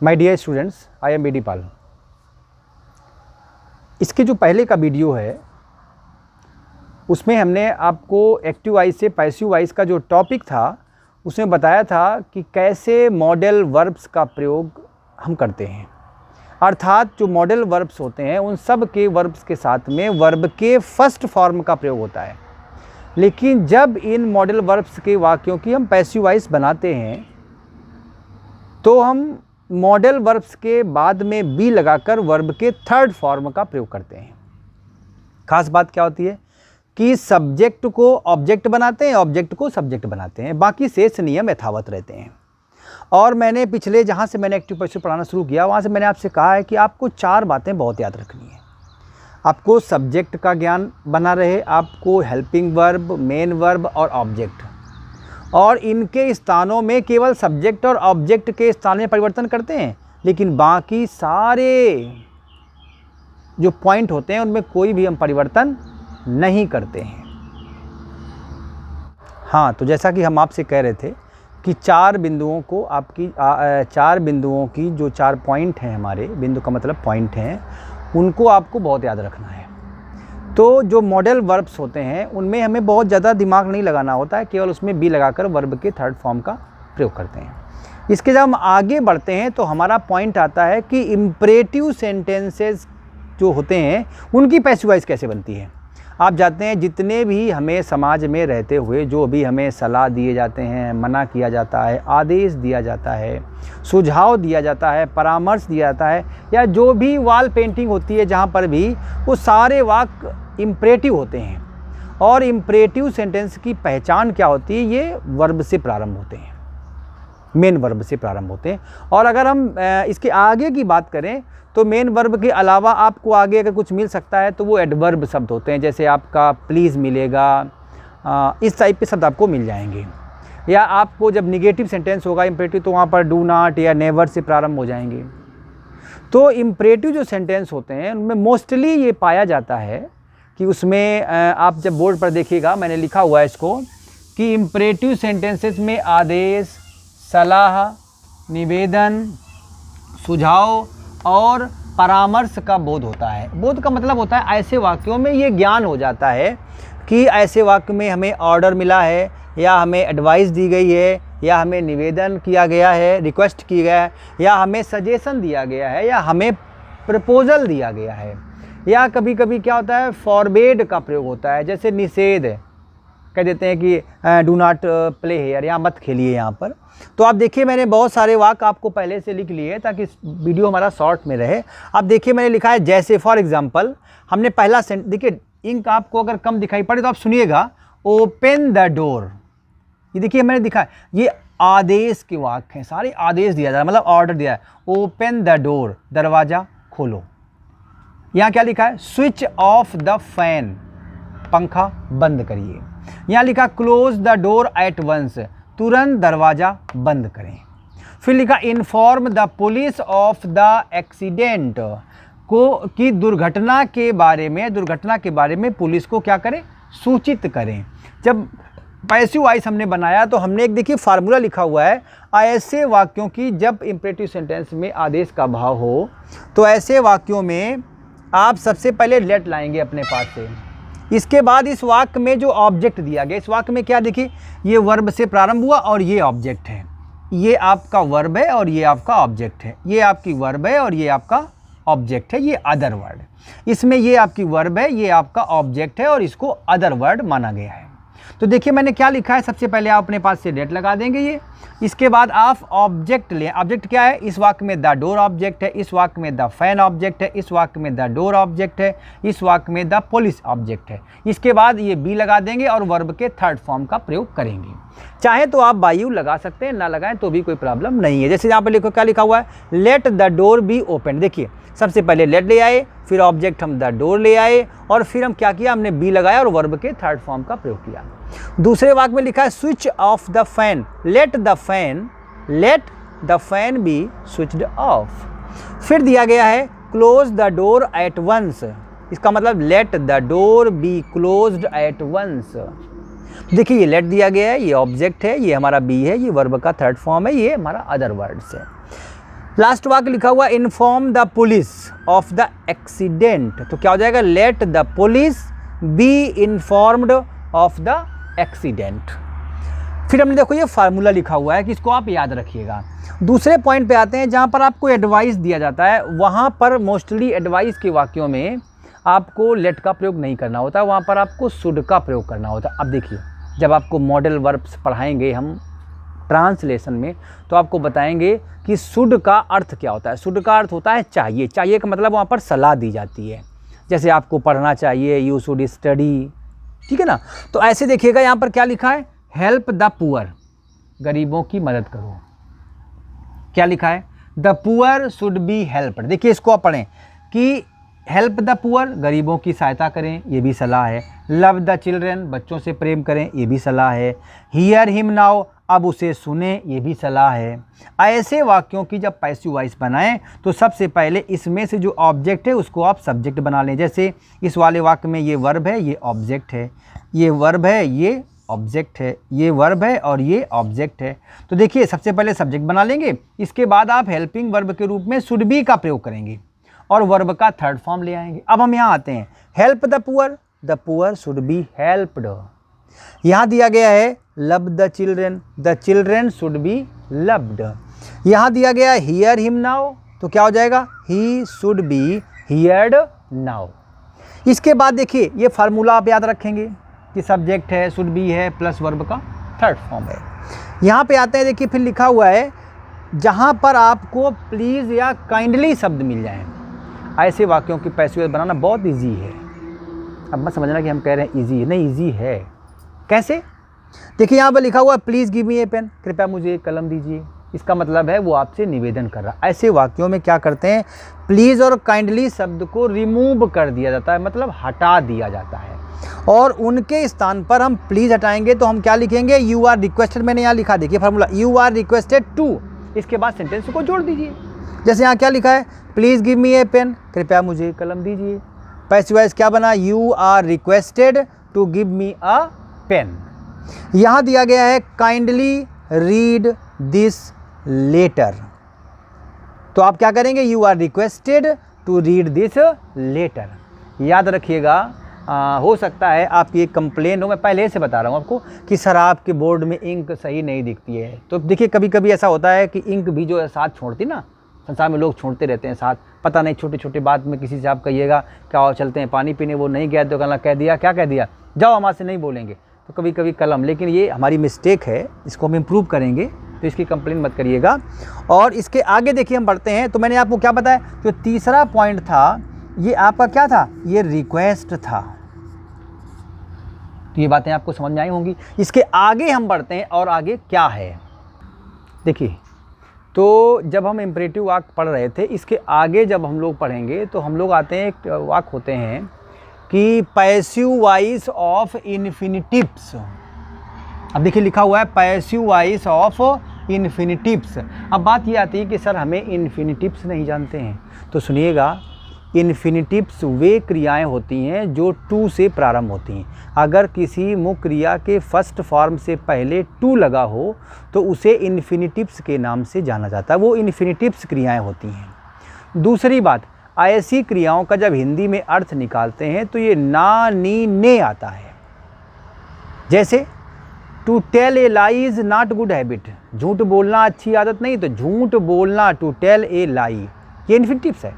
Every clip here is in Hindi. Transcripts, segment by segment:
My dear students, I am B D. Pal. इसके जो पहले का वीडियो है उसमें हमने आपको एक्टिव वॉइस से पैसिव वॉइस का जो टॉपिक था उसमें बताया था कि कैसे मॉडल वर्ब्स का प्रयोग हम करते हैं। अर्थात जो मॉडल वर्ब्स होते हैं उन सब के वर्ब्स के साथ में वर्ब के फर्स्ट फॉर्म का प्रयोग होता है। लेकिन जब इन मॉडल वर्ब्स के वाक्यों की हम पैसिव वॉइस बनाते हैं तो हम मॉडल वर्ब्स के बाद में बी लगाकर वर्ब के थर्ड फॉर्म का प्रयोग करते हैं। खास बात क्या होती है कि सब्जेक्ट को ऑब्जेक्ट बनाते हैं, ऑब्जेक्ट को सब्जेक्ट बनाते हैं, बाकी शेष नियम यथावत रहते हैं। और मैंने पिछले जहाँ से मैंने एक्टिव पैसिव पढ़ाना शुरू किया वहाँ से मैंने आपसे कहा है कि आपको 4 बातें बहुत याद रखनी है। आपको सब्जेक्ट का ज्ञान बना रहे, आपको हेल्पिंग वर्ब, मेन वर्ब और ऑब्जेक्ट, और इनके स्थानों में केवल सब्जेक्ट और ऑब्जेक्ट के स्थान में परिवर्तन करते हैं, लेकिन बाकी सारे जो पॉइंट होते हैं उनमें कोई भी हम परिवर्तन नहीं करते हैं। हाँ, तो जैसा कि हम आपसे कह रहे थे कि 4 बिंदुओं को आपकी 4 बिंदुओं की जो 4 पॉइंट हैं, हमारे बिंदु का मतलब पॉइंट हैं, उनको आपको बहुत याद रखना है। तो जो मॉडल वर्ब्स होते हैं उनमें हमें बहुत ज़्यादा दिमाग नहीं लगाना होता है, केवल उसमें बी लगाकर वर्ब के थर्ड फॉर्म का प्रयोग करते हैं। इसके जब हम आगे बढ़ते हैं तो हमारा पॉइंट आता है कि इम्परेटिव सेंटेंसेस जो होते हैं उनकी पैसिव वॉइस कैसे बनती है। आप जानते हैं जितने भी हमें समाज में रहते हुए जो भी हमें सलाह दिए जाते हैं, मना किया जाता है, आदेश दिया जाता है, सुझाव दिया जाता है, परामर्श दिया जाता है, या जो भी वॉल पेंटिंग होती है जहाँ पर भी, वो सारे वाक्य इम्परेटिव होते हैं। और इम्परेटिव सेंटेंस की पहचान क्या होती है? ये वर्ब से प्रारंभ होते हैं, मेन वर्ब से प्रारंभ होते हैं। और अगर हम इसके आगे की बात करें तो मेन वर्ब के अलावा आपको आगे अगर कुछ मिल सकता है तो वो एडवर्ब शब्द होते हैं। जैसे आपका प्लीज़ मिलेगा, इस टाइप के शब्द आपको मिल जाएंगे। या आपको जब निगेटिव सेंटेंस होगा इम्परेटिव तो वहाँ पर डू नॉट या नेवर से प्रारंभ हो जाएंगे। तो इम्परेटिव जो सेंटेंस होते हैं उनमें मोस्टली ये पाया जाता है कि उसमें आप जब बोर्ड पर देखिएगा मैंने लिखा हुआ है इसको कि इम्परेटिव सेंटेंसेस में आदेश, सलाह, निवेदन, सुझाव और परामर्श का बोध होता है। बोध का मतलब होता है ऐसे वाक्यों में ये ज्ञान हो जाता है कि ऐसे वाक्य में हमें ऑर्डर मिला है, या हमें एडवाइस दी गई है, या हमें निवेदन किया गया है, रिक्वेस्ट की गया है, या हमें सजेशन दिया गया है, या हमें प्रपोजल दिया गया है। या कभी कभी क्या होता है फॉरबेड का प्रयोग होता है, जैसे निषेध कह देते हैं कि डू नॉट प्ले हेयर, यहाँ मत खेलिए यहाँ पर। तो आप देखिए मैंने बहुत सारे वाक्य आपको पहले से लिख लिए ताकि वीडियो हमारा शॉर्ट में रहे। आप देखिए मैंने लिखा है जैसे फॉर एग्जांपल हमने पहला देखिए इंक आपको अगर कम दिखाई पड़े तो आप सुनिएगा, ओपन द डोर। ये देखिए मैंने दिखा है, ये आदेश के वाक्य हैं, सारे आदेश दिया जा रहा है, मतलब ऑर्डर दिया है। ओपन द डोर, दरवाज़ा खोलो। यहाँ क्या लिखा है? स्विच ऑफ द फैन, पंखा बंद करिए। यहाँ लिखा close the door at once, तुरंत दरवाज़ा बंद करें। फिर लिखा inform the police of the accident, को कि दुर्घटना के बारे में पुलिस को क्या करें? सूचित करें। जब पैसिव वॉइस हमने बनाया तो हमने एक देखिए फार्मूला लिखा हुआ है, ऐसे वाक्यों की जब इम्परेटिव सेंटेंस में आदेश का भाव हो तो ऐसे वाक्यों में आप सबसे पहले लेट लाएंगे अपने पास से। इसके बाद इस वाक्य में जो ऑब्जेक्ट दिया गया, इस वाक्य में क्या देखिए, ये वर्ब से प्रारंभ हुआ और ये ऑब्जेक्ट है। ये आपका वर्ब है और ये आपका ऑब्जेक्ट है। ये आपकी वर्ब है और ये आपका ऑब्जेक्ट है, ये अदर वर्ड। इसमें ये आपकी वर्ब है, ये आपका ऑब्जेक्ट है और इसको अदर वर्ड माना गया है। तो देखिए मैंने क्या लिखा है, सबसे पहले आप अपने पास से लेट लगा देंगे ये। इसके बाद आप ऑब्जेक्ट लें। ऑब्जेक्ट क्या है? इस वाक्य में द डोर ऑब्जेक्ट है, इस वाक्य में द फैन ऑब्जेक्ट है, इस वाक्य में द डोर ऑब्जेक्ट है, इस वाक्य में द पुलिस ऑब्जेक्ट है। इसके बाद ये बी लगा देंगे और वर्ब के थर्ड फॉर्म का प्रयोग करेंगे। चाहे तो आप बाई यू लगा सकते हैं, ना लगाएं तो भी कोई प्रॉब्लम नहीं है। जैसे यहाँ पर लिखो, क्या लिखा हुआ है? Late the door be open. देखिए सबसे पहले लेट ले आए, फिर ऑब्जेक्ट हम द डोर ले आए, और फिर हम क्या किया? हमने बी लगाया और वर्ब के थर्ड फॉर्म का प्रयोग किया। दूसरे वाक्य में लिखा है switch off the fan, let the fan be switched off. फिर दिया गया है close the door at once, इसका मतलब let the door be closed at once. देखिए ये लेट दिया गया है, ये ऑब्जेक्ट है, ये हमारा बी है, ये वर्ब का थर्ड फॉर्म है, ये हमारा अदर वर्ड्स है। लास्ट वाक्य लिखा हुआ inform the police of the accident, तो क्या हो जाएगा, let the police be informed of the accident. फिर हमने देखो ये फार्मूला लिखा हुआ है कि इसको आप याद रखिएगा। दूसरे पॉइंट पे आते हैं जहाँ पर आपको एडवाइस दिया जाता है, वहाँ पर मोस्टली एडवाइस के वाक्यों में आपको लेट का प्रयोग नहीं करना होता, वहाँ पर आपको शुड का प्रयोग करना होता है। अब देखिए, जब आपको मॉडल वर्ब्स पढ़ाएंगे हम ट्रांसलेशन में, तो आपको बताएंगे कि शुड का अर्थ क्या होता है। शुड का अर्थ होता है चाहिए, चाहिए का मतलब वहाँ पर सलाह दी जाती है, जैसे आपको पढ़ना चाहिए, यू शुड स्टडी, ठीक है ना। तो ऐसे देखिएगा यहाँ पर क्या लिखा है, हेल्प द पुअर, गरीबों की मदद करो। क्या लिखा है, the poor should be helped. देखिए इसको आप पढ़ें कि हेल्प द पुअर, गरीबों की सहायता करें, ये भी सलाह है। लव द चिल्ड्रेन, बच्चों से प्रेम करें, ये भी सलाह है। हियर हिम नाउ, अब उसे सुने, ये भी सलाह है। ऐसे वाक्यों की जब पैसिव वॉइस बनाएं तो सबसे पहले इसमें से जो ऑब्जेक्ट है उसको आप सब्जेक्ट बना लें। जैसे इस वाले वाक्य में ये वर्ब है, ये ऑब्जेक्ट है, ये वर्ब है, ये ऑब्जेक्ट है, ये वर्ब है और ये ऑब्जेक्ट है। तो देखिए सबसे पहले सब्जेक्ट बना लेंगे, इसके बाद आप हेल्पिंग वर्ब के रूप में शुड बी का प्रयोग करेंगे और वर्ब का थर्ड फॉर्म ले आएंगे। अब हम यहाँ आते हैं, help the poor should be helped. यहाँ दिया गया है love the children should be loved. यहाँ दिया गया है हियर हिम नाउ, तो क्या हो जाएगा, he should be heard now. इसके बाद देखिए ये फार्मूला आप याद रखेंगे कि सब्जेक्ट है, शुड बी है, प्लस वर्ब का थर्ड फॉर्म है। यहाँ पे आते हैं, देखिए फिर लिखा हुआ है जहाँ पर आपको प्लीज़ या काइंडली शब्द मिल जाएं, ऐसे वाक्यों की पैसिव वॉइस बनाना बहुत इजी है। अब मत समझना कि हम कह रहे हैं इजी है, नहीं इजी है। कैसे, देखिए यहाँ पर लिखा हुआ है please give me a pen, कृपया मुझे एक कलम दीजिए। इसका मतलब है वो आपसे निवेदन कर रहा है। ऐसे वाक्यों में क्या करते हैं, प्लीज़ और काइंडली शब्द को रिमूव कर दिया जाता है, मतलब हटा दिया जाता है, और उनके स्थान पर हम प्लीज़ हटाएंगे तो हम क्या लिखेंगे, यू आर रिक्वेस्टेड। मैंने यहाँ लिखा, देखिए formula, you are requested to, इसके बाद सेंटेंस को जोड़ दीजिए। जैसे यहाँ क्या लिखा है, please give me a pen, कृपया मुझे कलम दीजिए। पैसिव वॉइस क्या बना, you are requested to give me a pen. यहाँ दिया गया है काइंडली रीड दिस लेटर, तो आप क्या करेंगे, you are requested to read this letter. याद रखिएगा, हो सकता है आपकी एक कंप्लेन हो, मैं पहले से बता रहा हूँ आपको कि सर आपके बोर्ड में इंक सही नहीं दिखती है। तो देखिए कभी कभी ऐसा होता है कि इंक भी जो है साथ छोड़ती ना, संसार में लोग छोड़ते रहते हैं साथ, पता नहीं छोटे छोटे बात में किसी से आप कहिएगा क्या और चलते हैं पानी पीने, वो नहीं गया तो कहना कह दिया, क्या कह दिया, जाओ हमारे से नहीं बोलेंगे। तो कभी कभी कलम, लेकिन ये हमारी मिस्टेक है, इसको हम इम्प्रूव करेंगे, तो इसकी कंप्लेन मत करिएगा। और इसके आगे देखिए हम बढ़ते हैं, तो मैंने आपको क्या बताया, जो तीसरा पॉइंट था ये आपका क्या था, ये रिक्वेस्ट था। तो ये बातें आपको समझ में आई होंगी। इसके आगे हम बढ़ते हैं, और आगे क्या है देखिए, तो जब हम इम्परेटिव वाक्य पढ़ रहे थे, इसके आगे जब हम लोग पढ़ेंगे तो हम लोग आते हैं, एक वाक्य होते हैं कि पैसिव वॉइस ऑफ इन्फिनिटिव्स। अब देखिए लिखा हुआ है पैसिव वॉइस ऑफ इन्फिनिटिव्स। अब बात ये आती है कि सर हमें इन्फिनिटिव्स नहीं जानते हैं, तो सुनिएगा, इन्फिनिटिव्स वे क्रियाएं होती हैं जो टू से प्रारंभ होती हैं। अगर किसी मुख्य क्रिया के फर्स्ट फॉर्म से पहले टू लगा हो तो उसे इन्फिनिटिव्स के नाम से जाना जाता है, वो इन्फिनिटिव्स क्रियाएं होती हैं। दूसरी बात, ऐसी क्रियाओं का जब हिंदी में अर्थ निकालते हैं तो ये ना, नी, ने आता है। जैसे to tell a lie is not good habit, झूठ बोलना अच्छी आदत नहीं, तो झूठ बोलना, टू टेल ए लाई, ये इन्फिनिटिव्स है।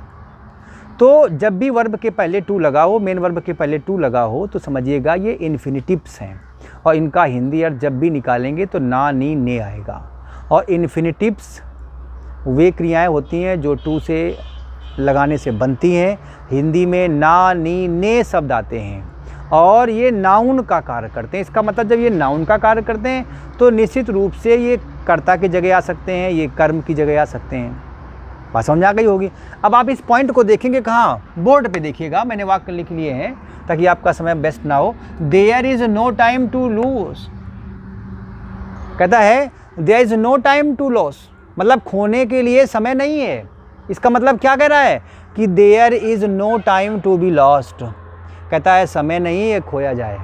तो जब भी वर्ब के पहले टू लगा हो, मेन वर्ब के पहले टू लगा हो, तो समझिएगा ये इन्फिनिटिव्स हैं, और इनका हिंदी अर्थ जब भी निकालेंगे तो ना, नी, ने आएगा। और इन्फिनिटिव्स वे क्रियाएं होती हैं जो टू से लगाने से बनती हैं। हिंदी में ना, नी, ने शब्द आते हैं और ये नाउन का कार्य करते हैं। इसका मतलब जब ये नाउन का कार्य करते हैं तो निश्चित रूप से ये कर्ता की जगह आ सकते हैं, ये कर्म की जगह आ सकते हैं। बात समझ आ गई होगी। अब आप इस पॉइंट को देखेंगे कहाँ, बोर्ड पे देखिएगा, मैंने वाक्य लिख लिए हैं ताकि आपका समय बेस्ट ना हो। There is no time to lose, कहता है there is no time to loss, मतलब खोने के लिए समय नहीं है। इसका मतलब क्या कह रहा है कि there is no time to be lost, कहता है समय नहीं है खोया जाए,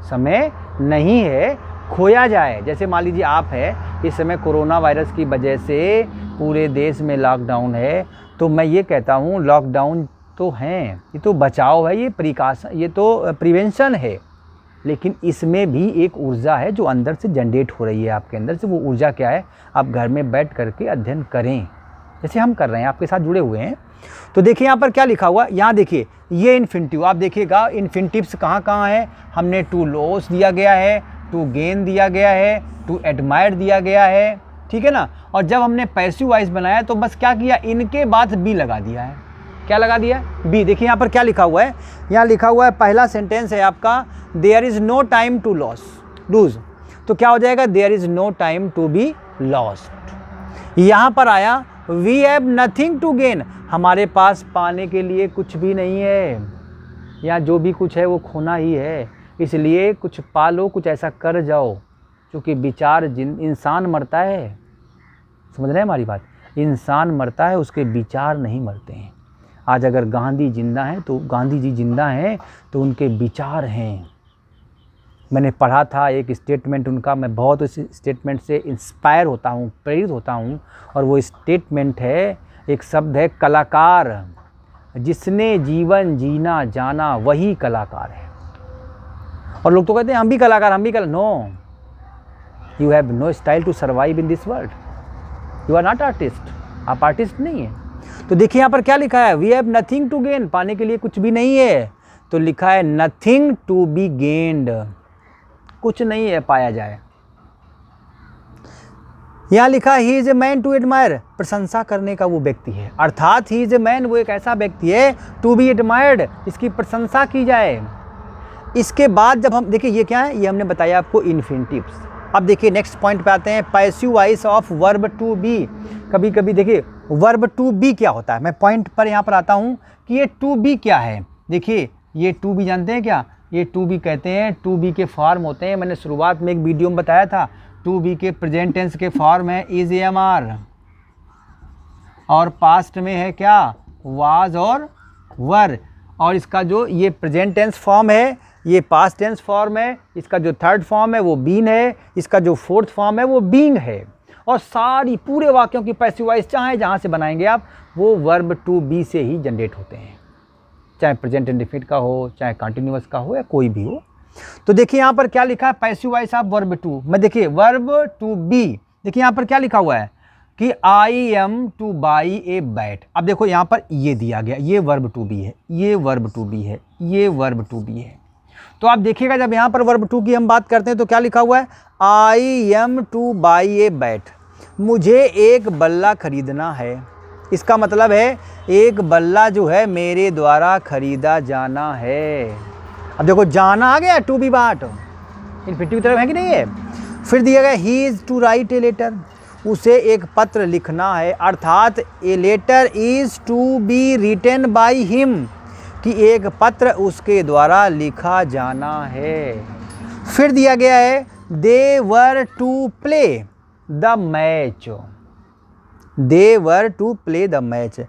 समय नहीं है खोया जाए। जैसे मान लीजिए आप है, इस समय कोरोना वायरस की वजह से पूरे देश में लॉकडाउन है, तो मैं ये कहता हूँ लॉकडाउन तो हैं, ये तो बचाव है, ये प्रिकॉशन, ये तो प्रिवेंशन है, लेकिन इसमें भी एक ऊर्जा है जो अंदर से जनरेट हो रही है आपके अंदर से। वो ऊर्जा क्या है? आप घर में बैठ करके अध्ययन करें, जैसे हम कर रहे हैं, आपके साथ जुड़े हुए हैं। तो देखिए यहाँ पर क्या लिखा हुआ, यहाँ देखिए ये इन्फिनिटिव, आप देखिएगा इन्फिनिटिव्स कहाँ कहाँ है। हमने टू लॉस दिया गया है, टू गेन दिया गया है, टू एडमायर दिया गया है, ठीक है ना। और जब हमने पैसिव वॉइस बनाया तो बस क्या किया, इनके बाद बी लगा दिया है। क्या लगा दिया है? बी। देखिए यहाँ पर क्या लिखा हुआ है, यहाँ लिखा हुआ है पहला सेंटेंस है आपका, there is no time to lose. तो क्या हो जाएगा, there is no time to be lost. यहाँ पर आया we have nothing to gain, हमारे पास पाने के लिए कुछ भी नहीं है, यहाँ जो भी कुछ है वो खोना ही है, इसलिए कुछ पालो, कुछ ऐसा कर जाओ। क्योंकि विचार इंसान मरता है, समझ रहे हैं हमारी बात, इंसान मरता है, उसके विचार नहीं मरते हैं। आज अगर गांधी जिंदा हैं तो गांधी जी जिंदा हैं तो उनके विचार हैं। मैंने पढ़ा था एक स्टेटमेंट उनका, मैं बहुत उस स्टेटमेंट से इंस्पायर होता हूँ, प्रेरित होता हूँ, और वो स्टेटमेंट है, एक शब्द है कलाकार, जिसने जीवन जीना जाना वही कलाकार है। और लोग तो कहते हैं हम भी कलाकार, हम भी no, you have no style to survive in this world, you are not artist, आप आर्टिस्ट नहीं है। तो देखिए यहाँ पर क्या लिखा है, we have nothing to gain, पाने के लिए कुछ भी नहीं है, तो लिखा है नथिंग टू बी गेन्ड, कुछ नहीं है पाया जाए। यहाँ लिखा he is a man to admire, प्रशंसा करने का वो व्यक्ति है, अर्थात ही इज ए मैन, वो एक ऐसा व्यक्ति है टू बी एडमायर्ड, इसकी प्रशंसा की जाए। इसके बाद जब हम देखिए ये क्या है, ये हमने बताया आपको इन्फिनिटिव्स। अब देखिए नेक्स्ट पॉइंट पे आते हैं, passive voice of verb to be. कभी कभी देखिए वर्ब टू बी क्या होता है, मैं पॉइंट पर यहाँ पर आता हूँ कि ये टू बी क्या है। देखिए ये टू बी जानते हैं क्या, ये टू बी कहते हैं, टू बी के फॉर्म होते हैं, मैंने शुरुआत में एक वीडियो में बताया था, टू बी के प्रेजेंट टेंस के फॉर्म है इज एम आर, और पास्ट में है क्या, वाज और वर, और इसका जो ये प्रेजेंट टेंस फॉर्म है ये पास्ट टेंस फॉर्म है, इसका जो थर्ड फॉर्म है वो बीन है, इसका जो फोर्थ फॉर्म है वो बीइंग है। और सारी पूरे वाक्यों की पैसिव वॉइस चाहे जहाँ से बनाएंगे आप, वो वर्ब टू बी से ही जनरेट होते हैं, चाहे प्रेजेंट इंडेफिनिट का हो, चाहे कंटिन्यूअस का हो, या कोई भी हो। तो देखिए यहाँ पर क्या लिखा है, passive voice of verb to. मैं देखिए वर्ब टू बी, देखिए यहाँ पर क्या लिखा हुआ है कि I am two by a bat. अब देखो यहाँ पर ये दिया गया, ये वर्ब टू बी है, ये वर्ब टू बी है, ये वर्ब टू बी है। तो आप देखिएगा जब यहाँ पर वर्ब टू की हम बात करते हैं तो क्या लिखा हुआ है, I am two by a bat, मुझे एक बल्ला खरीदना है। इसका मतलब है एक बल्ला जो है मेरे द्वारा खरीदा जाना है। अब देखो जाना आ गया, टू बी बाट इन्फिनिटिव की तरफ है कि नहीं है। फिर दिया गया he is to write a letter, उसे एक पत्र लिखना है, अर्थात a letter is to be written by him, कि एक पत्र उसके द्वारा लिखा जाना है। फिर दिया गया है they were to play the match, they were to play the match,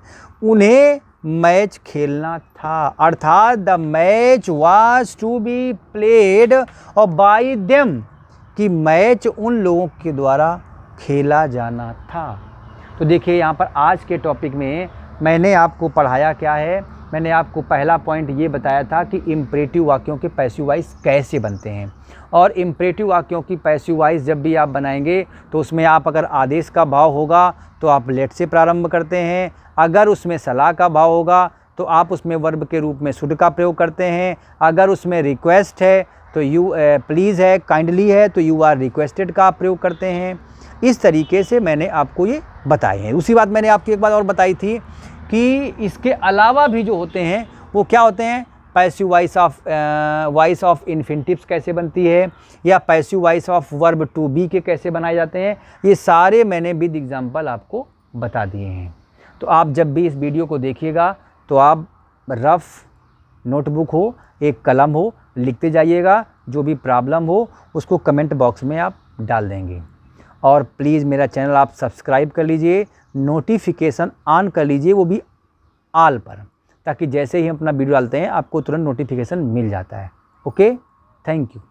उन्हें मैच खेलना था, अर्थात the match was to be played और बाई देम, कि मैच उन लोगों के द्वारा खेला जाना था। तो देखिए यहाँ पर आज के टॉपिक में मैंने आपको पढ़ाया क्या है, मैंने आपको पहला पॉइंट ये बताया था कि इम्परेटिव वाक्यों के पैसिव वॉइस कैसे बनते हैं। और इम्परेटिव वाक्यों की पैसिव वॉइस जब भी आप बनाएंगे तो उसमें आप अगर आदेश का भाव होगा तो आप लेट से प्रारंभ करते हैं, अगर उसमें सलाह का भाव होगा तो आप उसमें वर्ब के रूप में शुड का प्रयोग करते हैं, अगर उसमें रिक्वेस्ट है तो यू प्लीज़ है, काइंडली है तो यू आर रिक्वेस्टेड का प्रयोग करते हैं। इस तरीके से मैंने आपको ये बताए हैं। उसी बात मैंने आपकी एक बात और बताई थी कि इसके अलावा भी जो होते हैं वो क्या होते हैं, पैसिव वॉइस ऑफ इन्फिनिटिव्स कैसे बनती है, या passive voice of verb to be के कैसे बनाए जाते हैं, ये सारे मैंने विद एग्जांपल आपको बता दिए हैं। तो आप जब भी इस वीडियो को देखिएगा तो आप रफ नोटबुक हो, एक कलम हो, लिखते जाइएगा, जो भी प्रॉब्लम हो उसको कमेंट बॉक्स में आप डाल देंगे। और प्लीज़ मेरा चैनल आप सब्सक्राइब कर लीजिए, नोटिफिकेशन ऑन कर लीजिए, वो भी ऑल पर, ताकि जैसे ही हम अपना वीडियो डालते हैं आपको तुरंत नोटिफिकेशन मिल जाता है। Okay, thank you.